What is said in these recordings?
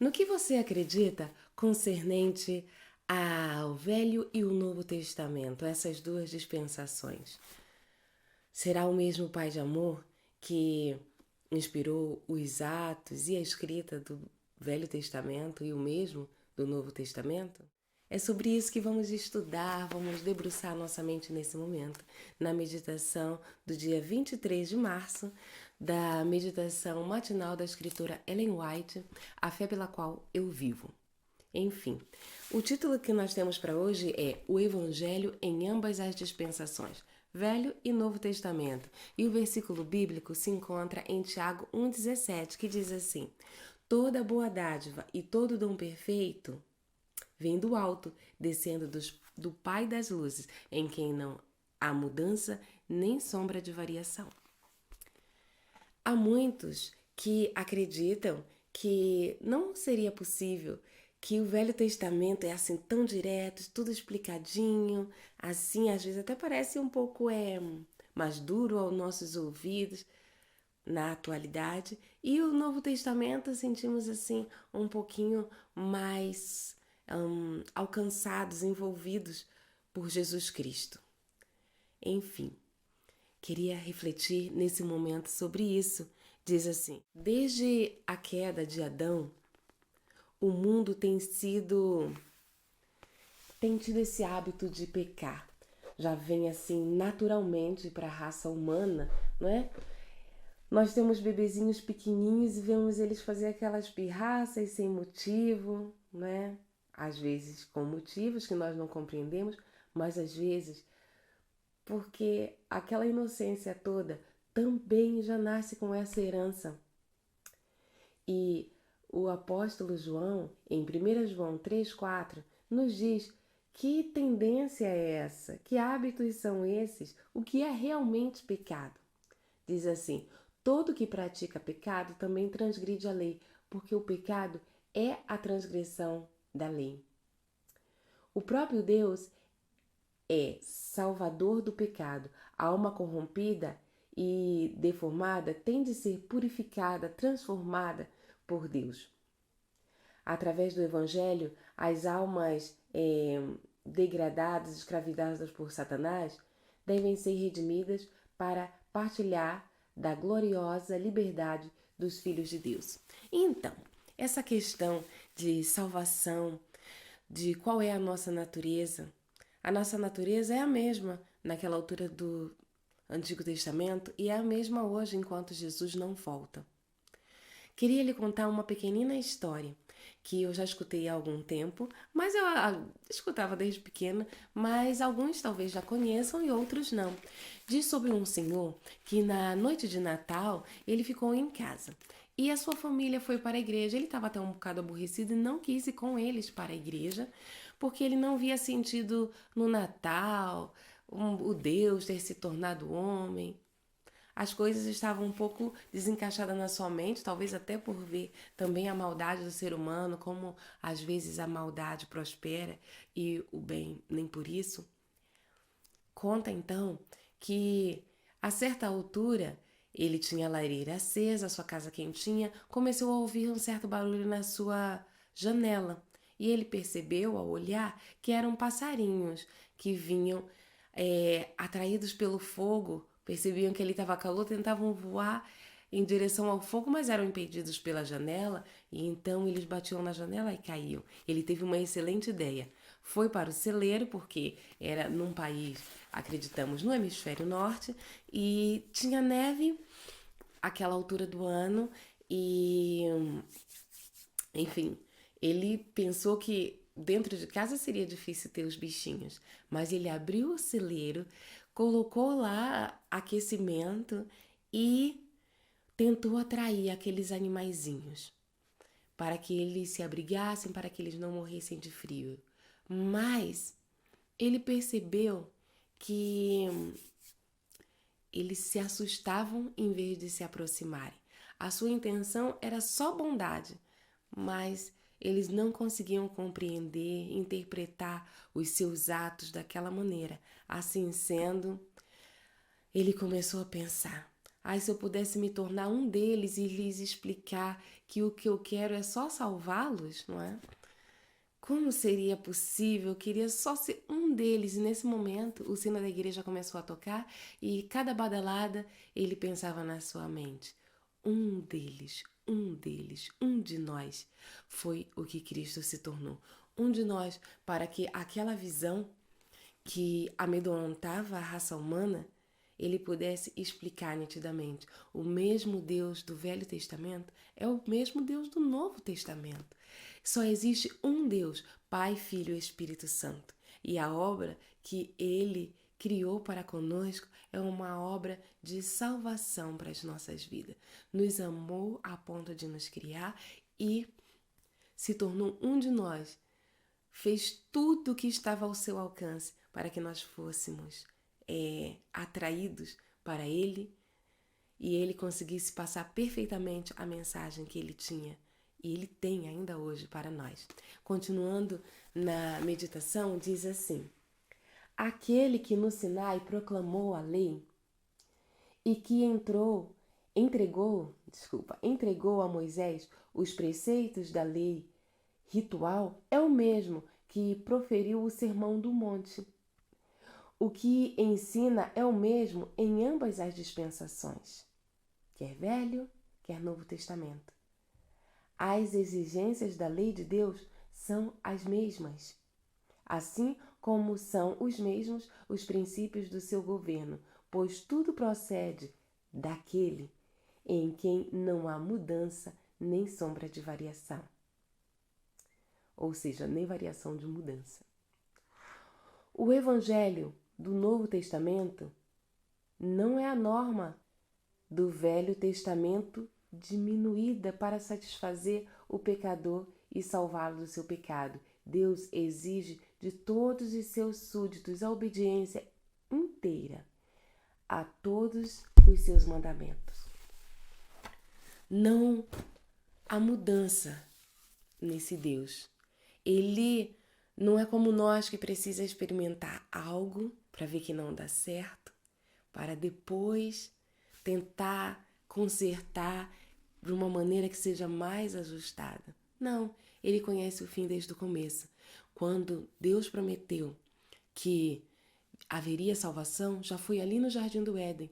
No que você acredita concernente ao Velho e o Novo Testamento, essas duas dispensações? Será o mesmo Pai de amor que inspirou os atos e a escrita do Velho Testamento e o mesmo do Novo Testamento? É sobre isso que vamos estudar, vamos debruçar nossa mente nesse momento, na meditação do dia 23 de março, da meditação matinal da escritora Ellen White, A Fé pela Qual Eu Vivo. Enfim, o título que nós temos para hoje é O Evangelho em ambas as dispensações, Velho e Novo Testamento. E o versículo bíblico se encontra em Tiago 1,17, que diz assim: Toda boa dádiva e todo dom perfeito vem do alto, descendo do Pai das luzes, em quem não há mudança nem sombra de variação. Há muitos que acreditam que não seria possível, que o Velho Testamento é assim tão direto, tudo explicadinho, assim às vezes até parece um pouco mais duro aos nossos ouvidos na atualidade, e o Novo Testamento sentimos assim um pouquinho mais alcançados, envolvidos por Jesus Cristo. Enfim, queria refletir nesse momento sobre isso. Diz assim: desde a queda de Adão, o mundo tem tido esse hábito de pecar. Já vem assim naturalmente para a raça humana, não é? Nós temos bebezinhos pequenininhos e vemos eles fazer aquelas pirraças sem motivo, né? Às vezes com motivos que nós não compreendemos, mas às vezes porque aquela inocência toda também já nasce com essa herança. E o apóstolo João, em 1 João 3,4, nos diz que tendência é essa, que hábitos são esses, o que é realmente pecado. Diz assim: todo que pratica pecado também transgride a lei, porque o pecado é a transgressão da lei. O próprio Deus é salvador do pecado. A alma corrompida e deformada tem de ser purificada, transformada por Deus. Através do Evangelho, as almas degradadas, escravizadas por Satanás, devem ser redimidas para partilhar da gloriosa liberdade dos filhos de Deus. Então, essa questão de salvação, de qual é a nossa natureza é a mesma naquela altura do Antigo Testamento e é a mesma hoje enquanto Jesus não volta. Queria lhe contar uma pequenina história que eu já escutei há algum tempo, mas eu escutava desde pequena, mas alguns talvez já conheçam e outros não. Diz sobre um senhor que na noite de Natal ele ficou em casa e a sua família foi para a igreja. Ele estava até um bocado aborrecido e não quis ir com eles para a igreja, porque ele não via sentido no Natal, o Deus ter se tornado homem. As coisas estavam um pouco desencaixadas na sua mente, talvez até por ver também a maldade do ser humano, como às vezes a maldade prospera e o bem nem por isso. Conta então que a certa altura ele tinha a lareira acesa, a sua casa quentinha, começou a ouvir um certo barulho na sua janela e ele percebeu ao olhar que eram passarinhos que vinham atraídos pelo fogo. Percebiam que ele estava calor, tentavam voar em direção ao fogo, mas eram impedidos pela janela e então eles batiam na janela e caíam. Ele teve uma excelente ideia. Foi para o celeiro, porque era num país, acreditamos, no hemisfério norte, e tinha neve àquela altura do ano e, enfim, ele pensou que dentro de casa seria difícil ter os bichinhos, mas ele abriu o celeiro, colocou lá aquecimento e tentou atrair aqueles animaizinhos para que eles se abrigassem, para que eles não morressem de frio. Mas ele percebeu que eles se assustavam em vez de se aproximarem. A sua intenção era só bondade, mas eles não conseguiam compreender, interpretar os seus atos daquela maneira. Assim sendo, ele começou a pensar: Ai, se eu pudesse me tornar um deles e lhes explicar que o que eu quero é só salvá-los, não é? Como seria possível? Eu queria só ser um deles. E nesse momento, o sino da igreja começou a tocar e cada badalada ele pensava na sua mente. Um deles, um de nós. Foi o que Cristo se tornou. Um de nós, para que aquela visão que amedrontava a raça humana, ele pudesse explicar nitidamente. O mesmo Deus do Velho Testamento é o mesmo Deus do Novo Testamento. Só existe um Deus, Pai, Filho e Espírito Santo. E a obra que ele criou para conosco é uma obra de salvação para as nossas vidas. Nos amou a ponto de nos criar e se tornou um de nós. Fez tudo o que estava ao seu alcance para que nós fôssemos atraídos para ele e ele conseguisse passar perfeitamente a mensagem que ele tinha e ele tem ainda hoje para nós. Continuando na meditação, diz assim: aquele que no Sinai proclamou a lei e que entregou a Moisés os preceitos da lei ritual é o mesmo que proferiu o Sermão do Monte. O que ensina é o mesmo em ambas as dispensações, quer Velho, quer Novo Testamento. As exigências da lei de Deus são as mesmas, assim como são os mesmos os princípios do seu governo, pois tudo procede daquele em quem não há mudança nem sombra de variação. Ou seja, nem variação de mudança. O Evangelho do Novo Testamento não é a norma do Velho Testamento diminuída para satisfazer o pecador e salvá-lo do seu pecado. Deus exige de todos os seus súditos a obediência inteira a todos os seus mandamentos. Não há mudança nesse Deus. Ele não é como nós que precisa experimentar algo para ver que não dá certo, para depois tentar consertar de uma maneira que seja mais ajustada. Não, ele conhece o fim desde o começo. Quando Deus prometeu que haveria salvação, já foi ali no Jardim do Éden.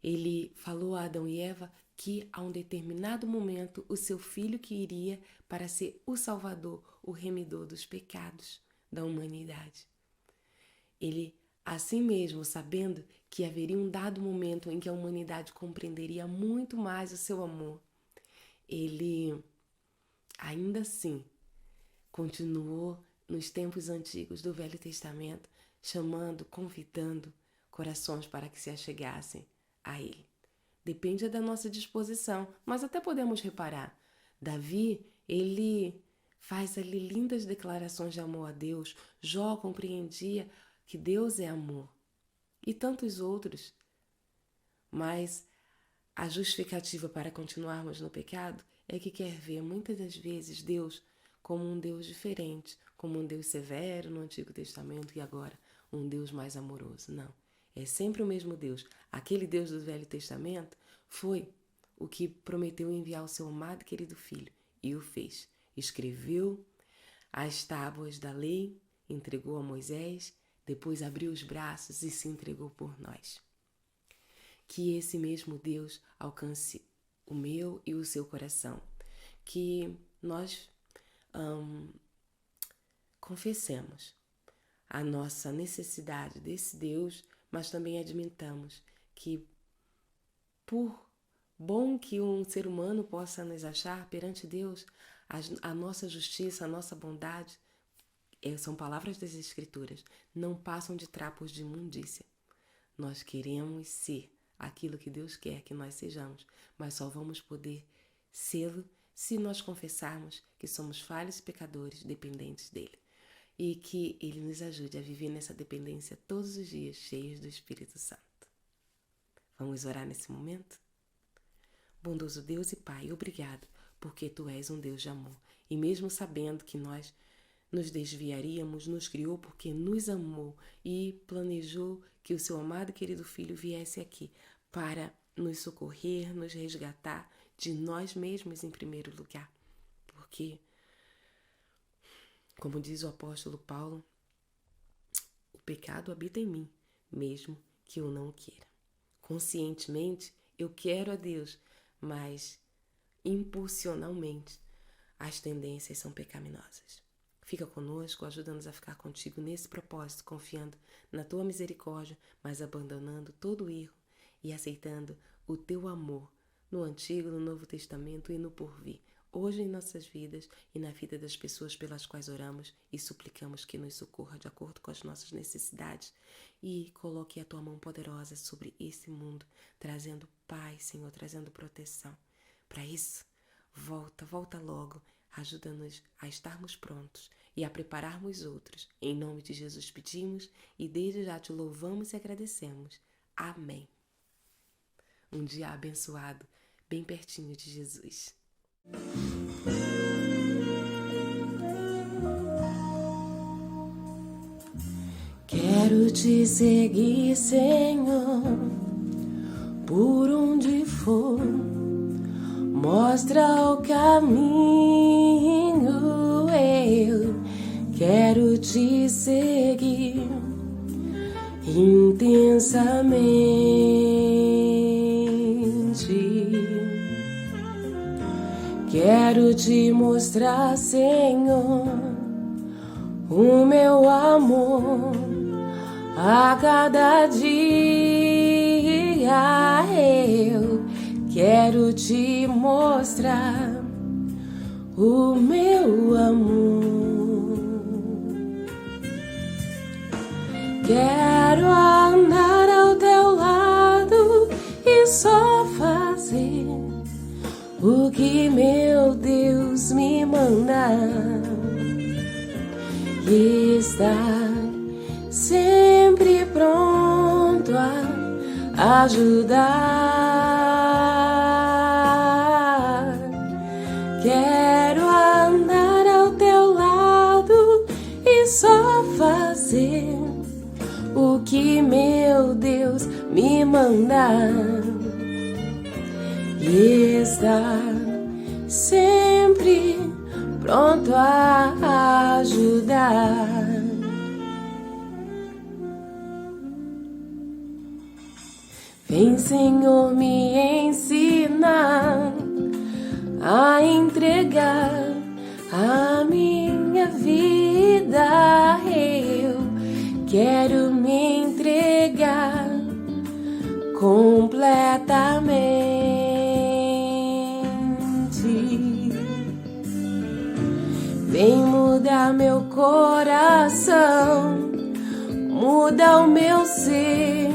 Ele falou a Adão e Eva que a um determinado momento o seu filho que iria para ser o Salvador, o remidor dos pecados da humanidade. Ele, assim mesmo, sabendo que haveria um dado momento em que a humanidade compreenderia muito mais o seu amor, ele, ainda assim, continuou nos tempos antigos do Velho Testamento, chamando, convidando corações para que se achegassem a ele. Depende da nossa disposição, mas até podemos reparar. Davi, ele faz ali lindas declarações de amor a Deus. Jó compreendia que Deus é amor. E tantos outros. Mas a justificativa para continuarmos no pecado é que quer ver muitas das vezes Deus como um Deus diferente, como um Deus severo no Antigo Testamento e agora um Deus mais amoroso. Não. É sempre o mesmo Deus. Aquele Deus do Velho Testamento foi o que prometeu enviar o seu amado e querido Filho e o fez. Escreveu as tábuas da lei, entregou a Moisés, depois abriu os braços e se entregou por nós. Que esse mesmo Deus alcance o meu e o seu coração. Que nós confessemos a nossa necessidade desse Deus, mas também admitamos que por bom que um ser humano possa nos achar perante Deus, a nossa justiça, a nossa bondade, são palavras das Escrituras, não passam de trapos de imundícia. Nós queremos ser aquilo que Deus quer que nós sejamos, mas só vamos poder sê-lo se nós confessarmos que somos falhos e pecadores dependentes dele. E que ele nos ajude a viver nessa dependência todos os dias, cheios do Espírito Santo. Vamos orar nesse momento? Bondoso Deus e Pai, obrigado, porque Tu és um Deus de amor. E mesmo sabendo que nós nos desviaríamos, nos criou porque nos amou e planejou que o Seu amado e querido Filho viesse aqui para nos socorrer, nos resgatar de nós mesmos em primeiro lugar. Porque, como diz o apóstolo Paulo, o pecado habita em mim, mesmo que eu não queira. Conscientemente, eu quero a Deus, mas impulsionalmente as tendências são pecaminosas. Fica conosco, ajuda-nos a ficar contigo nesse propósito, confiando na tua misericórdia, mas abandonando todo o erro e aceitando o teu amor no Antigo, no Novo Testamento e no porvir, hoje em nossas vidas e na vida das pessoas pelas quais oramos e suplicamos que nos socorra de acordo com as nossas necessidades, e coloque a tua mão poderosa sobre esse mundo, trazendo paz, Senhor, trazendo proteção. Para isso, volta logo, ajuda-nos a estarmos prontos e a prepararmos outros. Em nome de Jesus pedimos e desde já te louvamos e agradecemos. Amém. Um dia abençoado, bem pertinho de Jesus. Quero te seguir, Senhor, por onde for. Mostra o caminho, eu quero te seguir intensamente. Quero te mostrar, Senhor, o meu amor a cada dia. Eu quero te mostrar o meu amor. Quero andar ao teu lado e só fazer o que meu Deus me manda, e estar sempre pronto a ajudar. Quero andar ao teu lado e só fazer o que meu Deus me mandar, e estar sempre pronto a ajudar. Vem, Senhor, me ensinar a entregar a minha vida. Eu quero me entregar completamente. Vem mudar meu coração, muda o meu ser,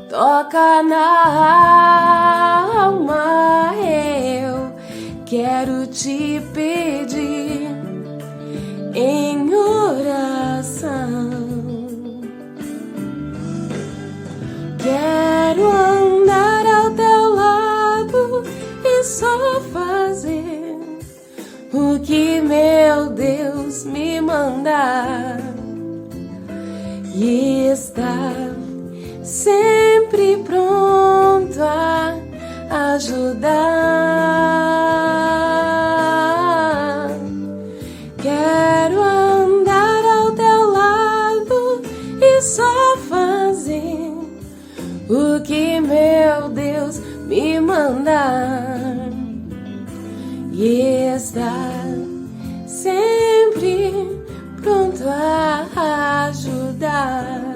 toca na alma. Eu quero te pedir em oração. Quero andar ao teu lado e só fazer o que meu Deus me mandar, e estar sempre pronto a ajudar. Quero andar ao teu lado e só fazer o que meu Deus me mandar, e estar sempre pronto a ajudar.